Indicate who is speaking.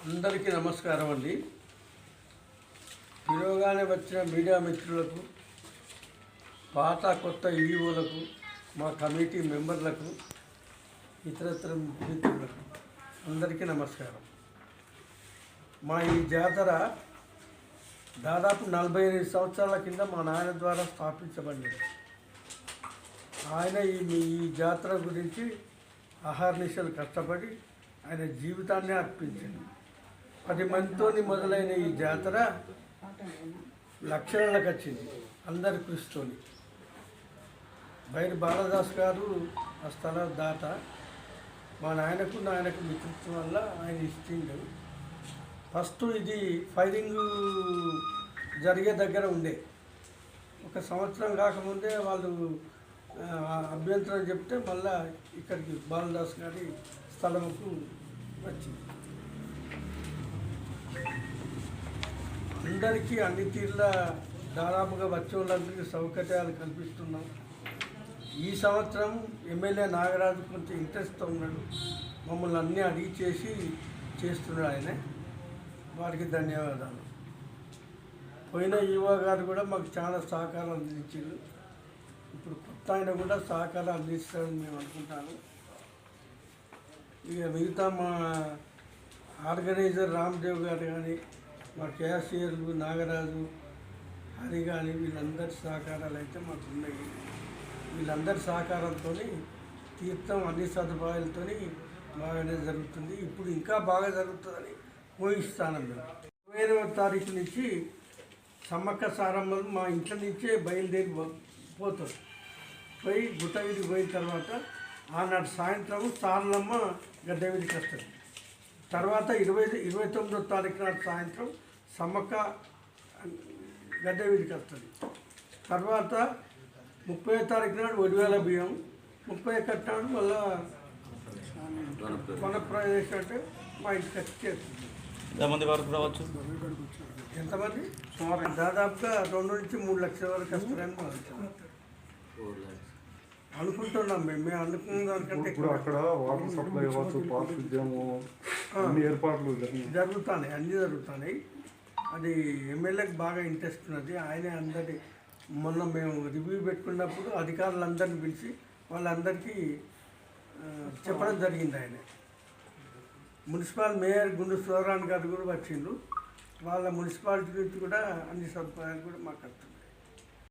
Speaker 1: అందరికీ నమస్కారం అండి. పిలువగానే వచ్చిన మీడియా మిత్రులకు, పాత కొత్త ఈవోలకు, మా కమిటీ మెంబర్లకు, ఇతరత్ర మిత్రులకు అందరికీ నమస్కారం. మా ఈ జాతర దాదాపు 45 సంవత్సరాల కింద మా నాయన ద్వారా స్థాపించబడింది. ఆయన ఈ జాతర గురించి అహర్నిశలు కష్టపడి ఆయన జీవితాన్ని అర్పించింది. 10 మందితో మొదలైన ఈ జాతర లక్షలకు వచ్చింది అందరి కృషితో. బైరి బాలదాస్ గారు ఆ స్థల దాత. మా నాయనకు మిత్రత్వం వల్ల ఆయన ఇచ్చిండు. ఫస్ట్ ఇది ఫైరింగ్ జరిగే దగ్గర ఉండే. 1 సంవత్సరం కాకముందే వాళ్ళు అభ్యంతరం చెప్తే మళ్ళా ఇక్కడికి బాలదాస్ గారి స్థలంకు వచ్చింది. అందరికీ అన్ని తీర్ల దాదాపుగా వచ్చే వాళ్ళందరికీ సౌకర్యాలు కల్పిస్తున్నాం. ఈ సంవత్సరం ఎమ్మెల్యే నాగరాజు కొంచెం ఇంట్రెస్ట్తో ఉన్నాడు. మమ్మల్ని అన్నీ అడిగి చేస్తున్నాడు ఆయన. వారికి ధన్యవాదాలు. పోయిన యువ గారు కూడా మాకు చాలా సహకారం అందించారు. ఇప్పుడు కొత్త ఆయన కూడా సహకారం అందిస్తారని మేము అనుకుంటాను. ఇక మిగతా మా ఆర్గనైజర్ రామ్దేవ్ గారు కానీ, మా క్యాషియర్లు నాగరాజు, హరి కానీ వీళ్ళందరి సహకారాలు అయితే మాకు ఉన్నాయి. వీళ్ళందరి సహకారంతో తీర్థం అన్ని సదుపాయాలతో బాగానే జరుగుతుంది. ఇప్పుడు ఇంకా బాగా జరుగుతుందని ఊహిస్తాను. మేము 20వ తారీఖు నుంచి సమ్మక్క సారమ్మలు మా ఇంట్లో నుంచే బయలుదేరి పోతారు. పోయి గుట్టగిరికి పోయిన తర్వాత ఆనాడు సాయంత్రం సారలమ్మ గడ్డవిడికి వస్తుంది. తర్వాత 29వ తారీఖు నాడు సాయంత్రం సమ్మక్క గడ్డవిడికి వస్తుంది. తర్వాత 30వ తారీఖు నాడు ఒడివేల బియ్యం, 31 నాడు మళ్ళా మన ప్రదేశం అంటే మా ఇంటికి వచ్చి చేస్తుంది.
Speaker 2: ఎంతమంది వరకు రావచ్చు?
Speaker 1: ఎంతమంది? సుమారు దాదాపుగా 2 నుంచి 3 లక్షల వరకు వస్తారని అనుకుంటున్నాం. మేము అనుకున్న దానికంటే
Speaker 3: అక్కడ వాటర్ సప్లై అవ్వచ్చు, పారిశుద్ధ్యము అన్ని ఏర్పాట్లు జరుగుతున్నాయి. అది ఎమ్మెల్యేకి బాగా ఇంట్రెస్ట్ ఉన్నది. ఆయనే అందరి మొన్న మేము రివ్యూ పెట్టుకున్నప్పుడు అధికారులందరినీ పిలిచి వాళ్ళందరికీ చెప్పడం జరిగింది. ఆయన మున్సిపల్ మేయర్ గుండు సుధరాన్ గారు కూడా వచ్చిండ్రు. వాళ్ళ మున్సిపాలిటీ నుంచి కూడా అన్ని సదుపాయాలు కూడా మాకు వస్తుంది.